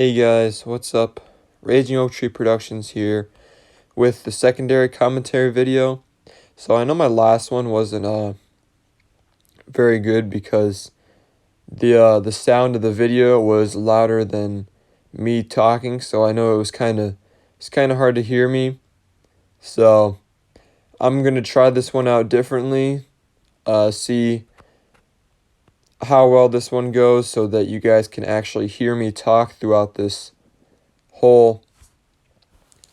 Hey guys, what's up? Raging Oak Tree Productions here with the secondary commentary video. So I know my last one wasn't very good because the sound of the video was louder than me talking, so I know it's kind of hard to hear me. So I'm going to try this one out differently. See how well this one goes so that you guys can actually hear me talk throughout whole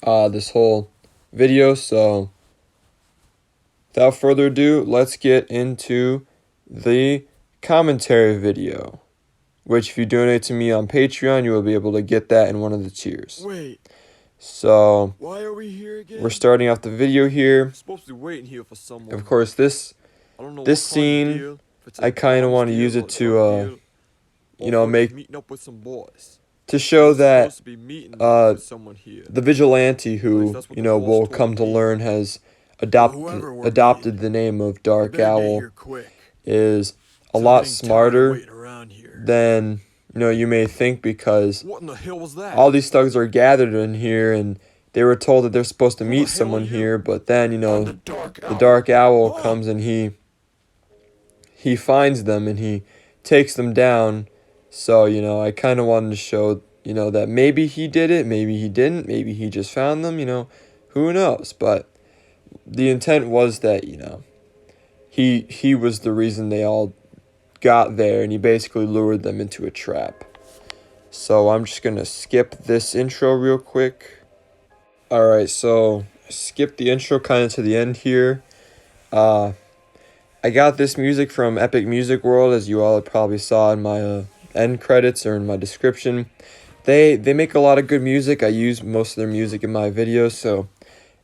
this whole video. So without further ado, let's get into the commentary video, which if you donate to me on Patreon, you will be able to get that in one of the tiers. Wait, So why are we here again? we're starting off the video here. I'm supposed to be waiting here for someone. Of course, this I don't know this what kind of scene, deal, if it's a I kind of arms want to deal use or it a to drug deal, or make meeting up with some boys. to show He's that supposed to be meeting with someone here. the vigilante At least who that's what the boss will told come to me. learn has Whoever we're adopted meeting, the name of You Dark better get Owl here quick. is a I'm lot getting tired of smarter waiting around here. than you may think, because What in the hell was that? all these thugs are gathered in here and they were told that they're supposed to Who the meet hell someone are you? here, but then I'm the Dark Owl Oh! comes and he finds them and he takes them down. So I kind of wanted to show that maybe he did it, maybe he didn't, maybe he just found them, who knows. But the intent was that he was the reason they all got there, and he basically lured them into a trap. So I'm just gonna skip this intro real quick. Alright, so skip the intro kind of to the end here. I got this music from Epic Music World, as you all probably saw in my end credits or in my description. They make a lot of good music. I use most of their music in my videos, so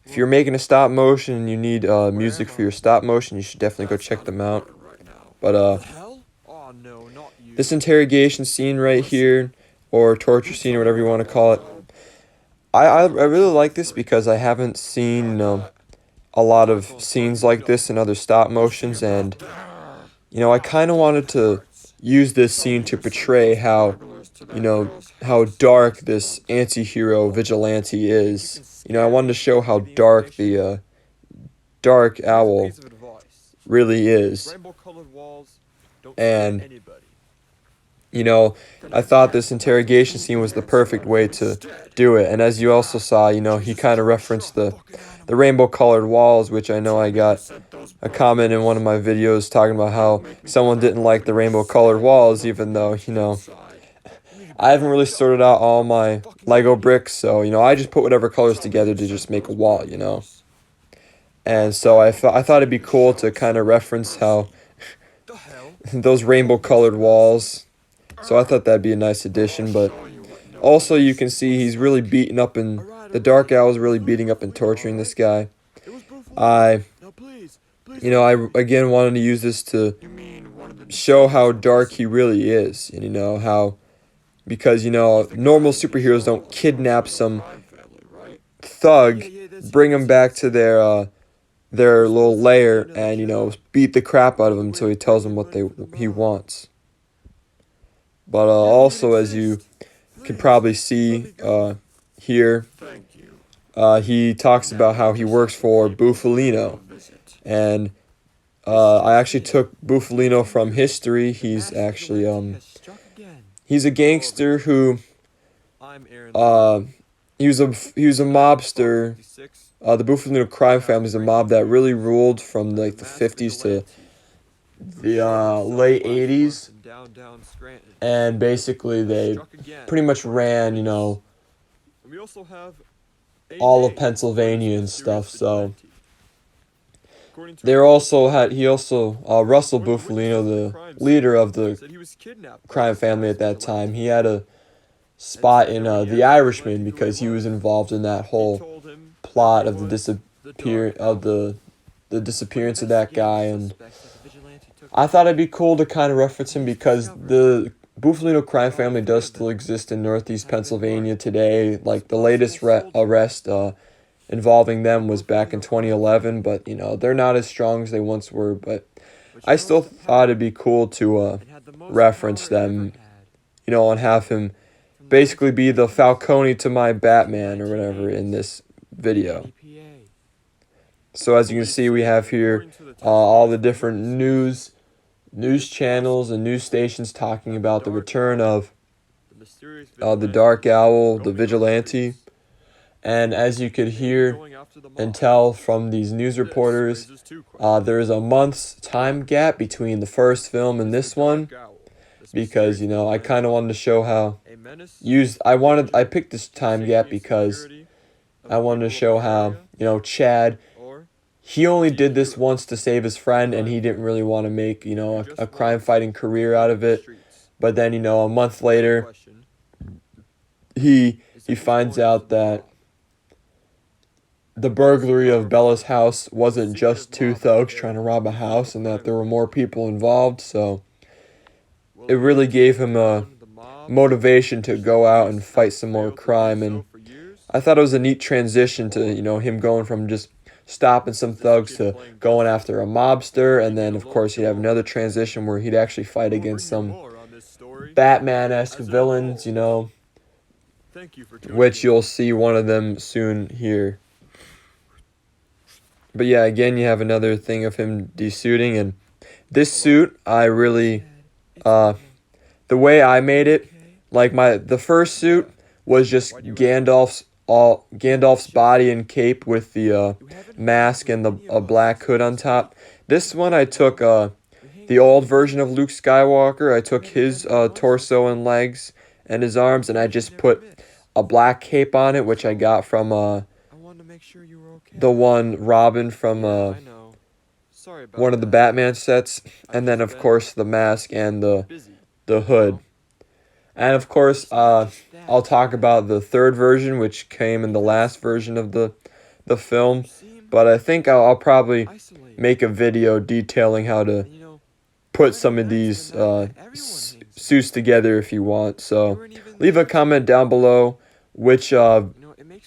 if you're making a stop motion and you need music for your stop motion, you should definitely go check them out. But What the hell? Oh no, not you. this interrogation scene right here, or torture scene, or whatever you want to call it, I really like this because I haven't seen a lot of scenes like this in other stop motions, and I kind of wanted to use this scene to portray how dark this anti-hero vigilante is. I wanted to show how dark the Dark Owl Piece of advice. really is. Rainbow-colored walls don't And scare anybody. I thought this interrogation scene was the perfect way to do it. And as you also saw, he kind of referenced the rainbow-colored walls, which I know I got a comment in one of my videos talking about how someone didn't like the rainbow-colored walls, even though, I haven't really sorted out all my Lego bricks, so, I just put whatever colors together to just make a wall, And so I thought it'd be cool to kind of reference how The hell? those rainbow-colored walls. So I thought that'd be a nice addition, but also you can see he's really beating up the Dark Owl is really beating up and torturing this guy. It was before. I Now please, I again wanted to use this to show how dark he really is, and how, because normal superheroes don't kidnap some thug, bring him back to their little lair, and beat the crap out of him until he tells them what he wants. But also, as you can probably see here, he talks about how he works for Bufalino, and I actually took Bufalino from history. He's actually he's a gangster who he was a mobster. The Bufalino crime family is a mob that really ruled from like the 50s to the late 80s, and basically they pretty much ran all of Pennsylvania and stuff. So he also Russell Bufalino, the leader of the crime family at that time, he had a spot in The Irishman because he was involved in that whole plot of the disappearance of that guy. And I thought it'd be cool to kind of reference him because the Bufalino crime family does still exist in Northeast Pennsylvania today. Like the latest arrest involving them was back in 2011, but they're not as strong as they once were. But I still thought it'd be cool to reference them, and have him basically be the Falcone to my Batman or whatever in this video. EPA. So as you can see, we have here all the different news channels and news stations talking about the return of The mysterious the Dark Owl, the roaming Vigilante. streets. And as you could hear Going after the and mob. tell from these news This reporters, raises two questions. there is a month's time gap between the first film and this one, because I kind of wanted to show how I picked this time gap because I wanted to show how Chad, he only did this once to save his friend, and he didn't really want to make a crime fighting career out of it. But then a month later, he finds out that the burglary of Bella's house wasn't just two thugs trying to rob a house, and that there were more people involved. So it really gave him a motivation to go out and fight some more crime. And I thought it was a neat transition to him going from just stopping some thugs to going after a mobster, and then of course he'd have another transition where he'd actually fight against some Batman-esque villains, which you'll see one of them soon here. But yeah, again, you have another thing of him desuiting, and this suit, I really, the way I made it, like the first suit was just Gandalf's body and cape with the mask and the black hood on top. This one I took the old version of Luke Skywalker. I took his torso and legs and his arms, and I just put a black cape on it, which I got from the one Robin from one of the Batman sets, and then of course the mask and the hood. And of course, I'll talk about the third version, which came in the last version of the film. But I think I'll probably make a video detailing how to put some of these suits together if you want. So leave a comment down below which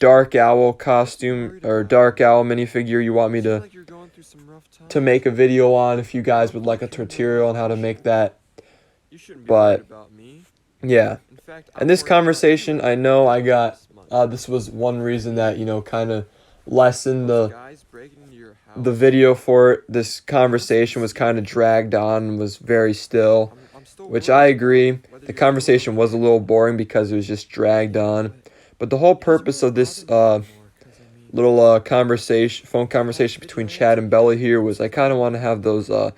Dark Owl costume or Dark Owl minifigure you want me to make a video on, if you guys would like a tutorial on how to make that. But yeah, and this conversation, I know I got this was one reason that kind of lessened the video for it. This conversation was kind of dragged on and was very still, which I agree. The conversation was a little boring because it was just dragged on. But the whole purpose of this little phone conversation between Chad and Bella here was I kind of want to have those one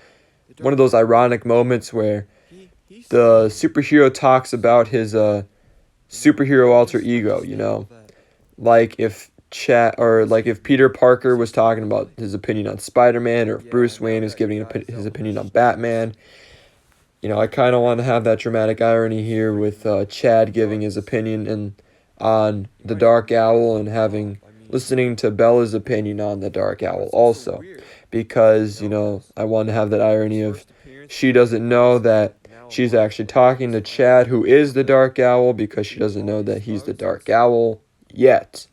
of those ironic moments where the superhero talks about his superhero alter ego, like if if Peter Parker was talking about his opinion on Spider-Man, or if Bruce Wayne is giving his opinion on Batman. I kind of want to have that dramatic irony here with Chad giving his opinion on the Dark Owl and listening to Bella's opinion on the Dark Owl also, because I want to have that irony of she doesn't know that she's actually talking to Chad, who is the Dark Owl, because she doesn't know that he's the Dark Owl yet.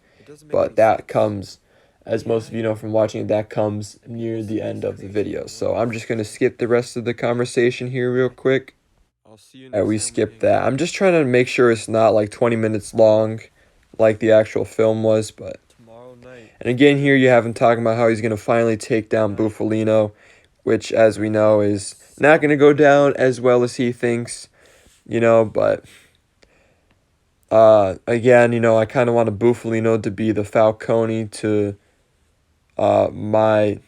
But that comes, as most of you know from watching it, that comes near the end of the video. So I'm just going to skip the rest of the conversation here real quick. We skipped that. I'm just trying to make sure it's not like 20 minutes long like the actual film was. But and again, here you have him talking about how he's going to finally take down Bufalino, which, as we know, is not going to go down as well as he thinks, but again, I kind of want Bufalino to be the Falcone to my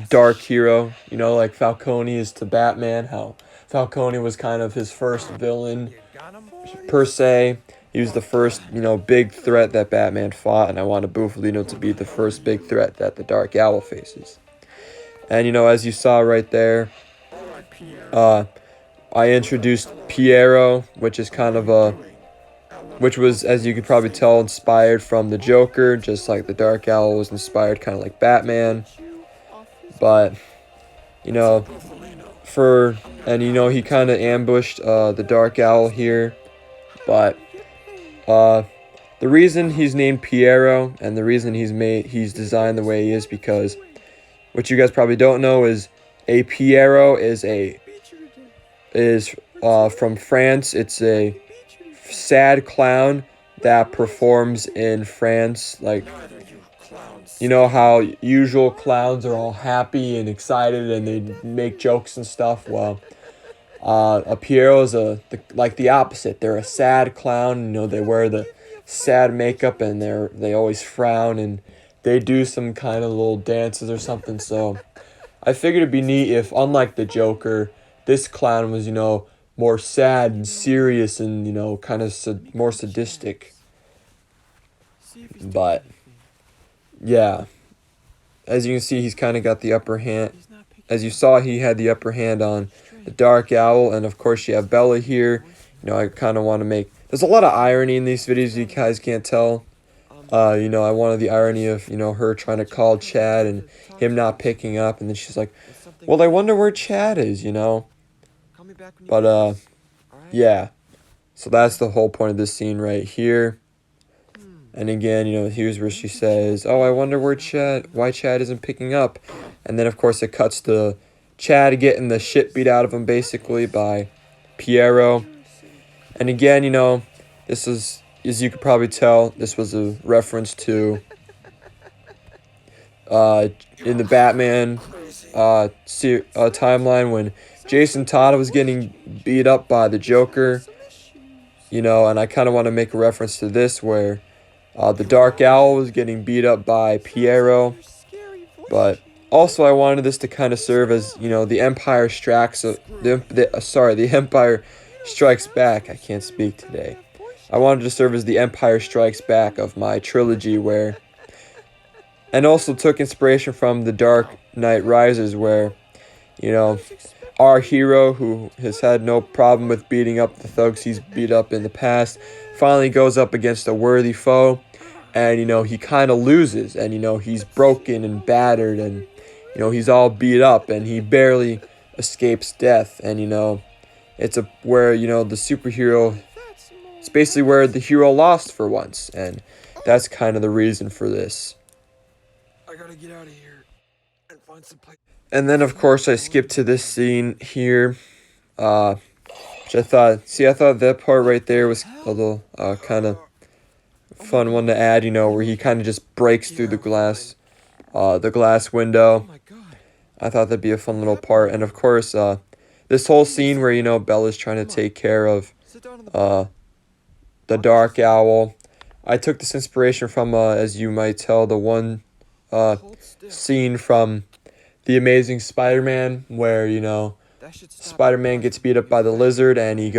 dark hero, like Falcone is to Batman, how Falcone was kind of his first villain, per se. He was the first, big threat that Batman fought, and I wanted Bufalino to be the first big threat that the Dark Owl faces. And, as you saw right there, I introduced Piero, which is kind of which was, as you could probably tell, inspired from the Joker, just like the Dark Owl was inspired kind of like Batman. But, he kind of ambushed the Dark Owl here. But the reason he's named Piero and the reason he's designed the way he is, because what you guys probably don't know is a Piero is from France. It's a sad clown that performs in France. Like, you know how usual clowns are all happy and excited and they make jokes and stuff? Well, a Pierrot's like the opposite. They're a sad clown. You know, they wear the sad makeup and they always frown and they do some kind of little dances or something. So I figured it'd be neat if, unlike the Joker, this clown was, you know, more sad and serious and, you know, kind of more sadistic. But yeah, as you can see, he's kind of got the upper hand. As you saw, he had the upper hand on the Dark Owl, and of course you have Bella here. You know, I kind of want to make... There's a lot of irony in these videos, you guys can't tell. You know, I wanted the irony of, you know, her trying to call Chad and him not picking up, and then she's like, well, I wonder where Chad is, you know? But, yeah. So that's the whole point of this scene right here. And again, you know, here's where she says, oh, I wonder why Chad isn't picking up. And then, of course, it cuts to Chad getting the shit beat out of him, basically, by Pierrot. And again, you know, this is, as you could probably tell, this was a reference to, in the Batman timeline, when Jason Todd was getting beat up by the Joker. You know, and I kind of want to make a reference to this, where the Dark Owl was getting beat up by Pierrot, but also I wanted this to kind of serve as, you know, the Empire Strikes, the Empire Strikes Back. I can't speak today. I wanted to serve as the Empire Strikes Back of my trilogy, and also took inspiration from The Dark Knight Rises, where, you know, our hero, who has had no problem with beating up the thugs he's beat up in the past, finally goes up against a worthy foe. And, you know, he kind of loses, and, you know, he's broken and battered, and, you know, he's all beat up, and he barely escapes death. And, you know, it's where, you know, the superhero, it's basically where the hero lost for once, and that's kind of the reason for this. I gotta get out of here and find some place. And then, of course, I skipped to this scene here, which I thought that part right there was a little, kind of fun one to add, you know, where he kind of just breaks through the glass window. I thought that'd be a fun little part. And of course, this whole scene where, you know, Bella's trying to take care of the Dark Owl. I took this inspiration from, as you might tell, the one scene from The Amazing Spider-Man, where, you know, Spider-Man gets beat up by the lizard, and he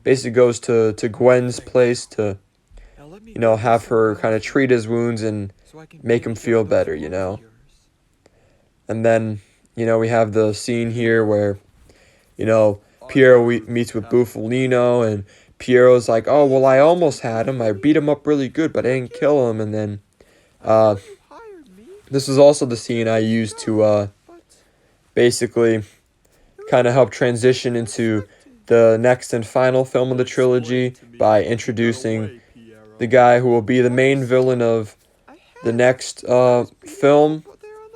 basically goes to Gwen's place to, you know, have her kind of treat his wounds and make him feel better, you know. And then, you know, we have the scene here where, you know, Pierrot meets with Bufalino, and Pierrot's like, oh, well, I almost had him. I beat him up really good, but I didn't kill him. And then, this is also the scene I used to, basically kind of help transition into the next and final film of the trilogy by introducing the guy who will be the main villain of the next film,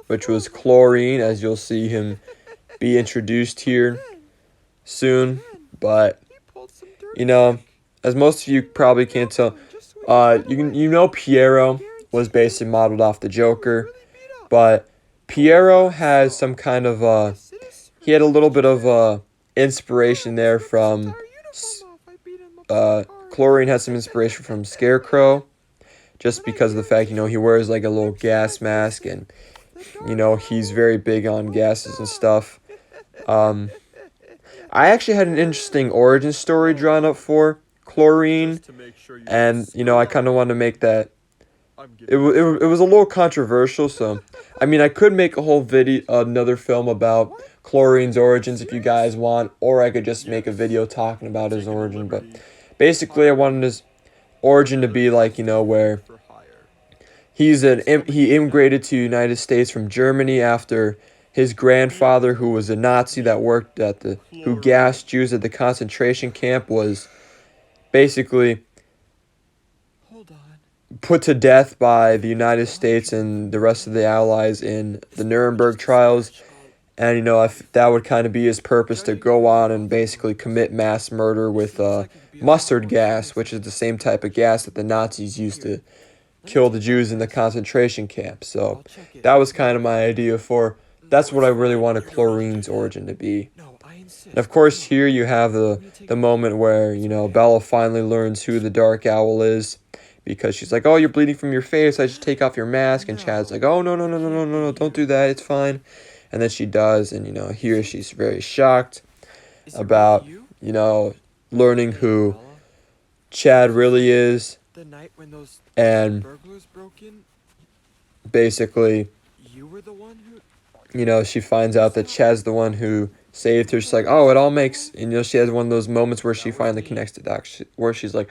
which was Chlorine, as you'll see him be introduced here soon. But, you know, as most of you probably can't tell, you know Pierrot was basically modeled off the Joker, but Pierrot has some kind of, he had a little bit of inspiration there from, Chlorine has some inspiration from Scarecrow, just because of the fact, you know, he wears like a little gas mask, and, you know, he's very big on gases and stuff. I actually had an interesting origin story drawn up for Chlorine, and, you know, I kind of want to make that, it was a little controversial, so, I mean, I could make a whole video, another film about Chlorine's origins if you guys want, or I could just make a video talking about his origin, but basically I wanted his origin to be like, you know, where he immigrated to the United States from Germany after his grandfather, who was a Nazi that worked who gassed Jews at the concentration camp, was basically put to death by the United States and the rest of the Allies in the Nuremberg trials. And, you know, if that would kind of be his purpose to go on and basically commit mass murder with mustard gas, which is the same type of gas that the Nazis used to kill the Jews in the concentration camps. So that was kind of my idea for, that's what I really wanted chlorine's origin to be. And of course, here you have the moment where, you know, Bella finally learns who the Dark Owl is, because she's like, oh, you're bleeding from your face, I should take off your mask. And Chad's like, oh, no, no, no, no, no, no, no, don't do that, it's fine. And then she does, and, you know, here she's very shocked about, you know, learning who Chad really is. And basically, you know, she finds out that Chad's the one who saved her. She's like, oh, it all makes, and, you know, she has one of those moments where she finally connects the dots, where she's like,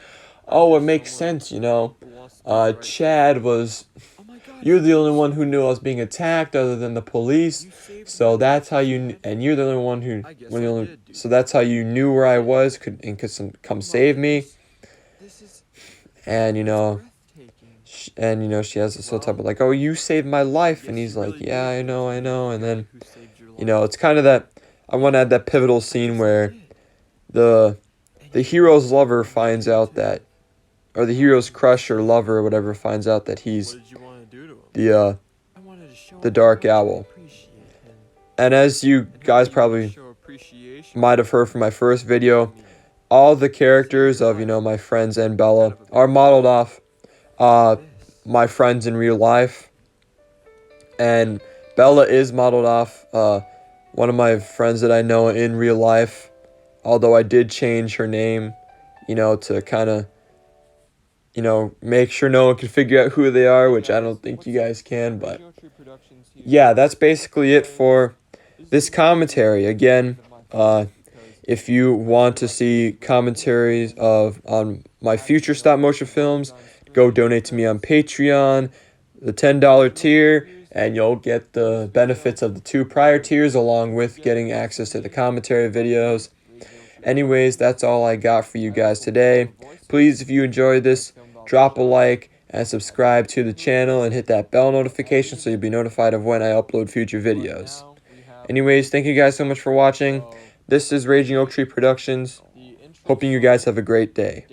oh, it makes sense, you know. Chad was, you're the only one who knew I was being attacked other than the police. So that's how you, and you're the only one who, so that's how you knew where I was, could come save me. And, you know, she has this whole type of like, oh, you saved my life. And he's like, yeah, I know. And then, you know, it's kind of that, I want to add that pivotal scene where the hero's lover finds out that, or the hero's crush or lover or whatever finds out that he's the Dark Owl. And as you guys probably might have heard from my first video, all the characters of, you know, my friends and Bella are modeled off my friends in real life. And Bella is modeled off one of my friends that I know in real life, although I did change her name, you know, to kind of, you know, make sure no one can figure out who they are, which I don't think you guys can. But yeah, that's basically it for this commentary. Again, if you want to see commentaries on my future stop motion films, go donate to me on Patreon, the $10 tier, and you'll get the benefits of the 2 prior tiers along with getting access to the commentary videos. Anyways, that's all I got for you guys today. Please, if you enjoyed this, drop a like and subscribe to the channel and hit that bell notification so you'll be notified of when I upload future videos. Anyways, thank you guys so much for watching. This is Raging Oak Tree Productions. Hoping you guys have a great day.